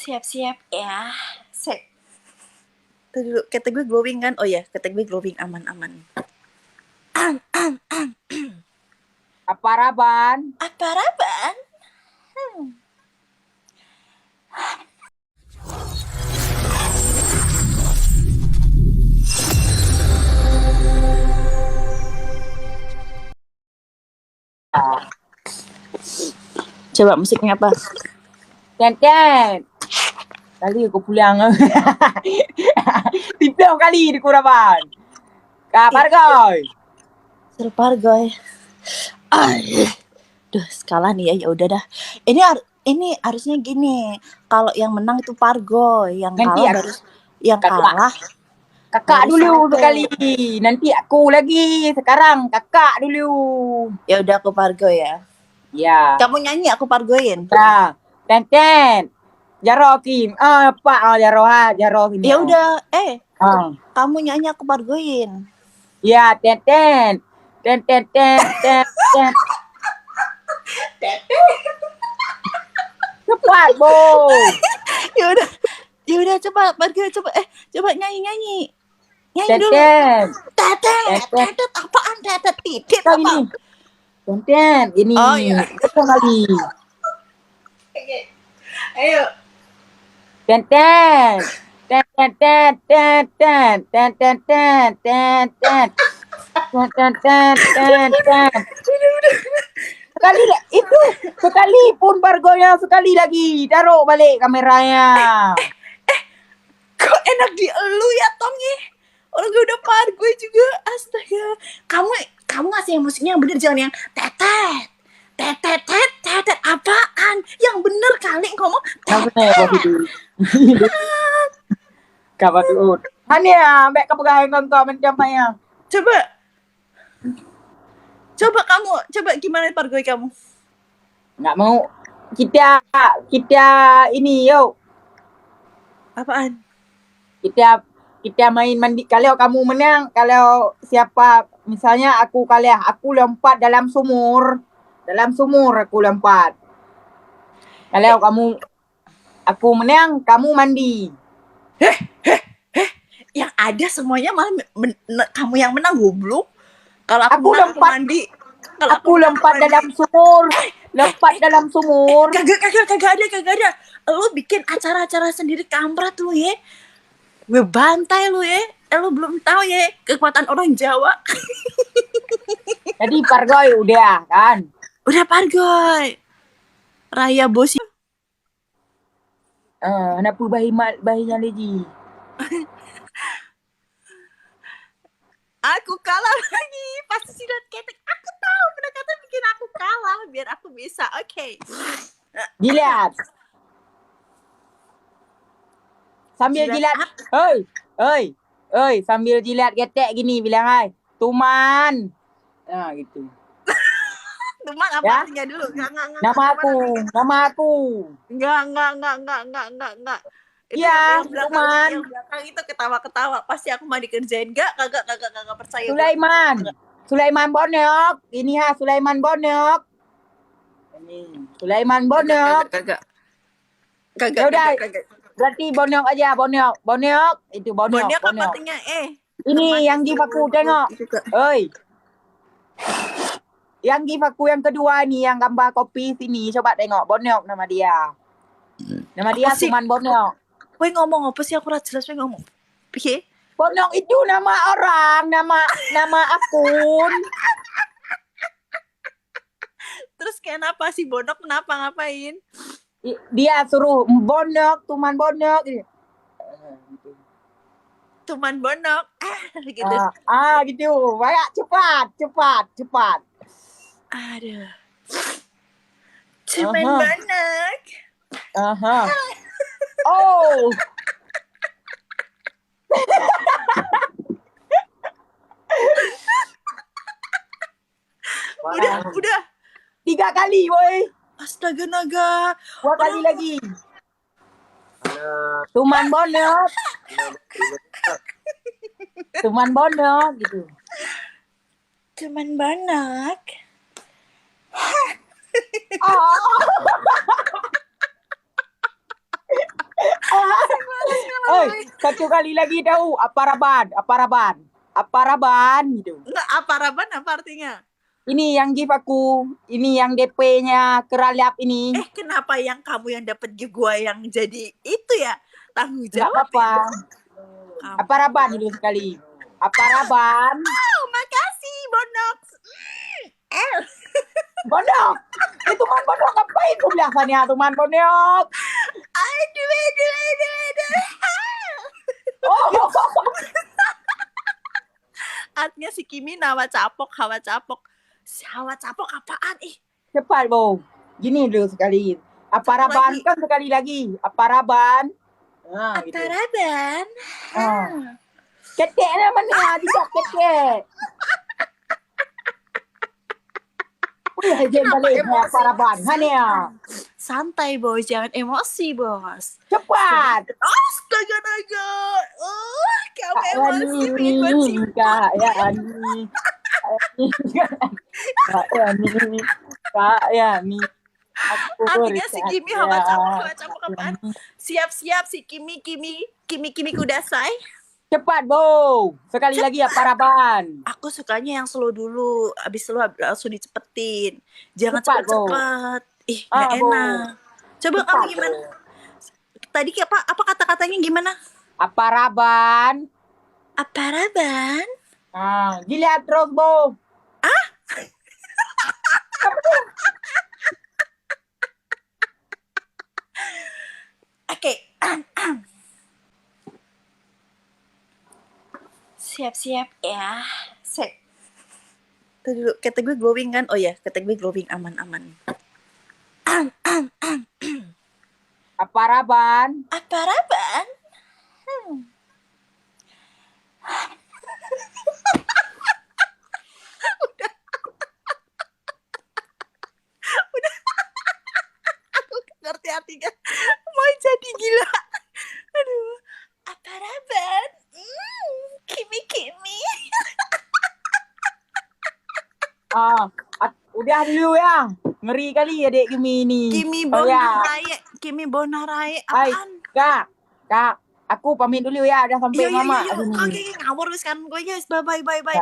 Siap-siap ya. Set. Tuh dulu, kata gue glowing kan? Oh ya, kata gue glowing aman-aman. Apa raban? Apa raban? Coba musiknya apa? Ten. Kali aku pulang. Tiap kali di Kuraban. Kabar guys. Seru Pargoy. Duh, skala nih ya udah dah. Ini harusnya gini. Kalau yang menang itu Pargoy, yang Nanti kalah baru yang kalah kakak baru dulu Sate. sekali. Nanti aku lagi. Sekarang kakak dulu. Ya udah aku Pargoy ya. Ya. Kamu nyanyi aku Pargoyin. Ya. Ten. Jaro Kim. Pak Jaro ini. Ya udah, kamu nyanyi aku Pargoyin. Ya, ten. Cepat, Bo. Ya udah coba Pargoy coba nyanyi. Nyanyi dulu. Tetet apaan tetet titit Kau apa? ini. Oh iya. Betul kali. Oke. Ayo. Ten. Sekali itu sekali pun Pargonya sekali lagi taruh balik kameranya. Kok enak di elu ya Tommy? Orang gue udah Pargoy juga. Astaga. Kamu ngasih yang musiknya yang bener, jangan yang tetet apaan? Yang bener kali ngomong tetet. Kabar tuh. Hanya mbak kepegang kau macam ya. Coba kamu, gimana Pargoy kamu? Nggak mau. Kita ini yuk. Apaan? Kita main mandi. Kalau kamu menang, kalau siapa misalnya aku kalah, aku lompat dalam sumur. Dalam sumur aku lompat. Kalau aku menang, kamu mandi. Yang ada semuanya malah kamu yang menang goblok. Kalau aku menang, lompat, aku mandi. Kalau aku lompat dalam sumur. Lompat dalam sumur. Kagak ada. Lu bikin acara-acara sendiri kampret lu ya. Gue bantai lu ya. Lu belum tahu ya kekuatan orang Jawa. Jadi Pargoy udah kan? Udah Pargoy. Raya bos. Kenapa bayinya lagi? Aku kalah lagi. Pasti silat ketek. Aku tahu pendekatan bikin aku kalah biar aku bisa. Oke. Jilat. Sambil jilat. Hei, sambil jilat ketek gini bilang hai. Tuman. Nah, gitu. Tuman apa ya? artinya dulu? Enggak. Nama aku. Enggak. Itu yang belakang itu ketawa-ketawa. Pasti aku mau dikerjain. Kagak percaya. Sulaiman Bonyok. Ini Sulaiman Bonyok. Ini Sulaiman Bonyok. Kagak. Berarti Bonyok aja, Bonyok. Itu Bonyok. Bonyok apa artinya? Ini yang give aku tengok. Yang give aku yang kedua nih, yang gambar kopi sini. Coba tengok, Bonyok nama dia. Nama dia Suman Bonyok. Woi ngomong apa sih, aku rasa jelas ngomong. Oke. Bonyok itu nama orang, nama akun. Terus kenapa sih Bonyok ngapain? Dia suruh Bonyok, Tuman Bonyok. Tuman Bonyok. Gitu. Gitu. Banyak cepat. Aduh. Tuman Bonyok. Oh. Udah. 3 kali, woi. Astaga naga. 2 kali lagi. Tuman Bonyok. Tuman Bonyok gitu. Tuman Bonyok. Satu kali lagi tahu aparaban gitu. Enggak, aparaban apa artinya? Ini yang give aku, ini yang DP-nya keralap ini. Kenapa yang kamu yang dapat gua yang jadi itu ya? Tanggung Enggak jawab apa-apa. ya? Kamu. Aparaban dulu sekali. Aparaban. Oh, makasih, Bonox. Bonok. Itu man bonok ngapain tuh biasanya tuh man bonok? Aduh. Oh. Artinya si Kimi hawa capok. Si hawa capok apaan? Cepat, Bo. Gini dulu sekali. Aparaban kan sekali lagi. Aparaban. Nah, gitu. Aparaban. Ketek namanya, tidak ketek. Wih, jangan balik aparaban. Hanya. Santai, Bos. Jangan emosi, Bos. Cepat. Astaga, naga. Kamu emosi bikin simpul. Kak Yani. Artinya si Kimi hawa capok apaan? Siap-siap si Kimi kudasai. Cepat, Bo. Sekali lagi aparaban. Aku sukanya yang slow dulu, abis slow langsung dicepetin. Jangan Cepat, Bo. cepet-cepet. Nggak Bo. enak. Coba Cepat, kamu gimana? Bo. Tadi apa kata-katanya gimana? Aparaban. Aparaban? Dilihat terus, Bo. Oke. Siap-siap ya. Set. Tuh dulu, kata gue glowing kan? Oh ya, kata gue glowing aman-aman. Aparaban. Aparaban? Udah. Aku ngerti artinya. Mau jadi gila. Aduh. Aparaban? Kimi. Udah dulu ya. Ngeri kali adik Kimi ini. Kimi Bonaraye. Hai, Apaan? Kak. Aku pamit dulu ya. Udah sampai mama. Oke, ngawur sekarang gue guys. Bye.